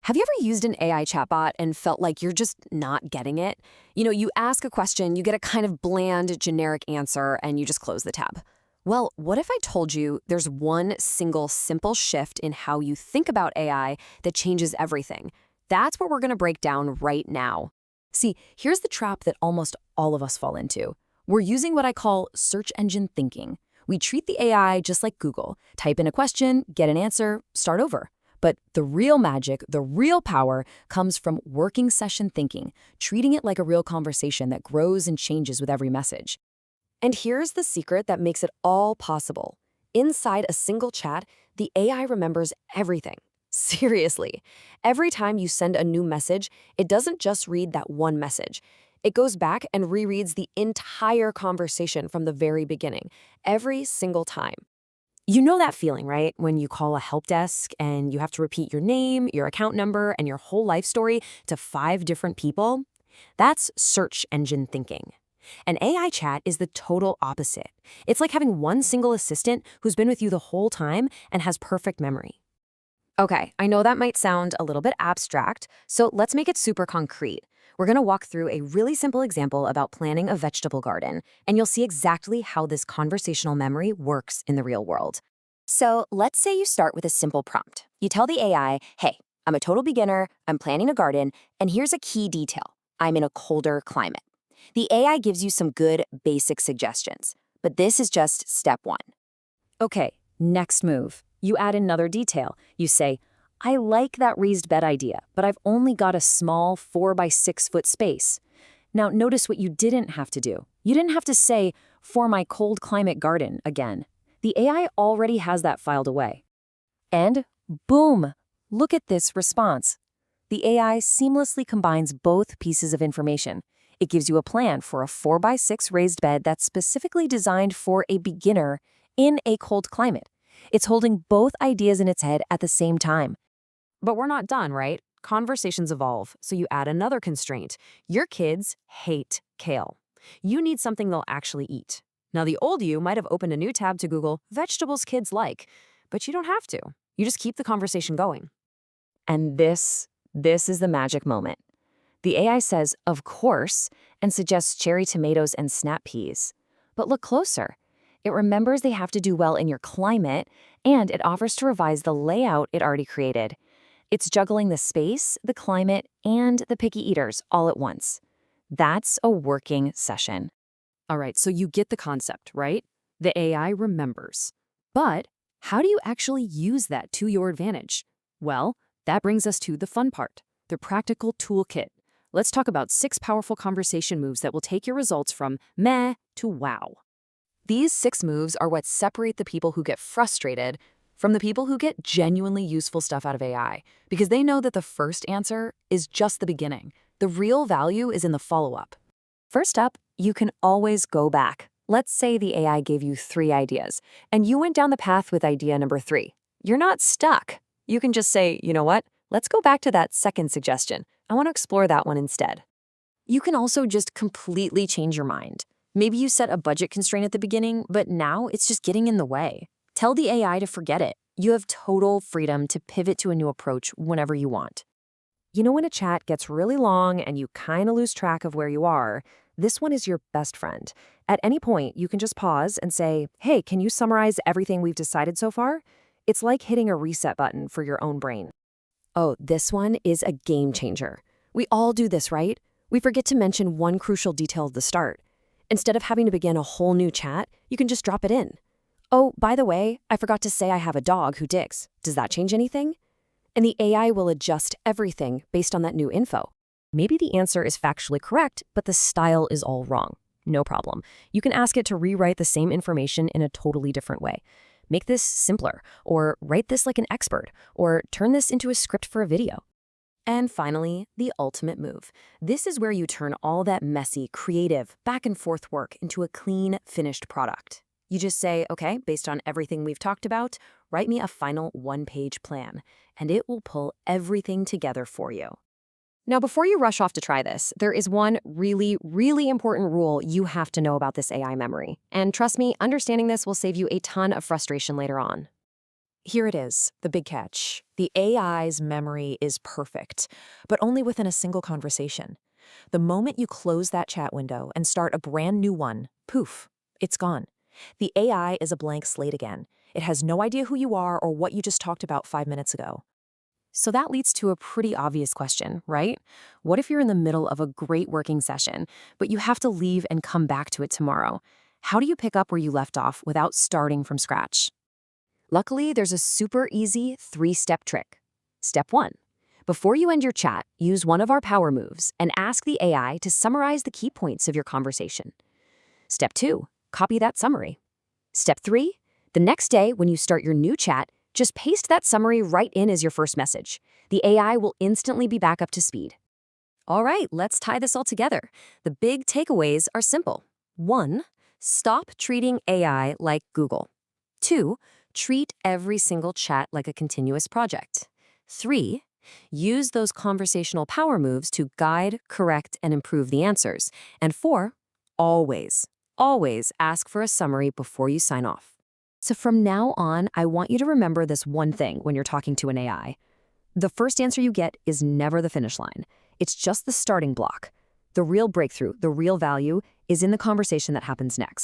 Have you ever used an AI chatbot and felt like you're just not getting it? You ask a question, you get a kind of bland, generic answer, and you just close the tab. Well, what if I told you there's one single simple shift in how you think about AI that changes everything? That's what we're going to break down right now. See, here's the trap that almost all of us fall into. We're using what I call search engine thinking. We treat the AI just like Google. Type in a question, get an answer, start over. But the real magic, the real power, comes from working session thinking, treating it like a real conversation that grows and changes with every message. And here's the secret that makes it all possible. Inside a single chat, the AI remembers everything. Seriously. Every time you send a new message, it doesn't just read that one message. It goes back and rereads the entire conversation from the very beginning, every single time. You know that feeling, right? When you call a help desk and you have to repeat your name, your account number, and your whole life story to 5 different people? That's search engine thinking. An AI chat is the total opposite. It's like having one single assistant who's been with you the whole time and has perfect memory. Okay, I know that might sound a little bit abstract, so let's make it super concrete. We're going to walk through a really simple example about planning a vegetable garden, and you'll see exactly how this conversational memory works in the real world. So let's say you start with a simple prompt. You tell the AI, hey, I'm a total beginner, I'm planning a garden, and here's a key detail. I'm in a colder climate. The AI gives you some good, basic suggestions, but this is just step 1. Okay, next move. You add another detail. You say, I like that raised bed idea, but I've only got a small 4 by 6 foot space. Now notice what you didn't have to do. You didn't have to say, for my cold climate garden again. The AI already has that filed away. And boom, look at this response. The AI seamlessly combines both pieces of information. It gives you a plan for a 4 by 6 raised bed that's specifically designed for a beginner in a cold climate. It's holding both ideas in its head at the same time. But we're not done, right? Conversations evolve, so you add another constraint. Your kids hate kale. You need something they'll actually eat. Now, the old you might have opened a new tab to Google vegetables kids like, but you don't have to. You just keep the conversation going. And this is the magic moment. The AI says, of course, and suggests cherry tomatoes and snap peas. But look closer. It remembers they have to do well in your climate, and it offers to revise the layout it already created. It's juggling the space, the climate, and the picky eaters all at once. That's a working session. All right, so you get the concept, right? The AI remembers. But how do you actually use that to your advantage? Well, that brings us to the fun part, the practical toolkit. Let's talk about 6 powerful conversation moves that will take your results from meh to wow. These 6 moves are what separate the people who get frustrated from the people who get genuinely useful stuff out of AI, because they know that the first answer is just the beginning. The real value is in the follow-up. First up, you can always go back. Let's say the AI gave you 3 ideas, and you went down the path with idea number 3. You're not stuck. You can just say, you know what? Let's go back to that second suggestion. I want to explore that one instead. You can also just completely change your mind. Maybe you set a budget constraint at the beginning, but now it's just getting in the way. Tell the AI to forget it. You have total freedom to pivot to a new approach whenever you want. You know when a chat gets really long and you kind of lose track of where you are, this one is your best friend. At any point, you can just pause and say, hey, can you summarize everything we've decided so far? It's like hitting a reset button for your own brain. Oh, this one is a game changer. We all do this, right? We forget to mention one crucial detail at the start. Instead of having to begin a whole new chat, you can just drop it in. Oh, by the way, I forgot to say I have a dog who digs. Does that change anything? And the AI will adjust everything based on that new info. Maybe the answer is factually correct, but the style is all wrong. No problem. You can ask it to rewrite the same information in a totally different way. Make this simpler, or write this like an expert, or turn this into a script for a video. And finally, the ultimate move. This is where you turn all that messy, creative, back and forth work into a clean, finished product. You just say, okay, based on everything we've talked about, write me a final 1-page plan, and it will pull everything together for you. Now, before you rush off to try this, there is one really, really important rule you have to know about this AI memory. And trust me, understanding this will save you a ton of frustration later on. Here it is, the big catch. The AI's memory is perfect, but only within a single conversation. The moment you close that chat window and start a brand new one, poof, it's gone. The AI is a blank slate again. It has no idea who you are or what you just talked about 5 minutes ago. So that leads to a pretty obvious question, right? What if you're in the middle of a great working session, but you have to leave and come back to it tomorrow? How do you pick up where you left off without starting from scratch? Luckily, there's a super easy 3-step trick. Step 1. Before you end your chat, use one of our power moves and ask the AI to summarize the key points of your conversation. Step 2. Copy that summary. Step 3. The next day, when you start your new chat, just paste that summary right in as your first message. The AI will instantly be back up to speed. All right, let's tie this all together. The big takeaways are simple. 1. Stop treating AI like Google. 2. Treat every single chat like a continuous project. 3. Use those conversational power moves to guide, correct, and improve the answers. And 4. Always ask for a summary before you sign off. So from now on, I want you to remember this one thing when you're talking to an AI. The first answer you get is never the finish line. It's just the starting block. The real breakthrough, the real value, is in the conversation that happens next.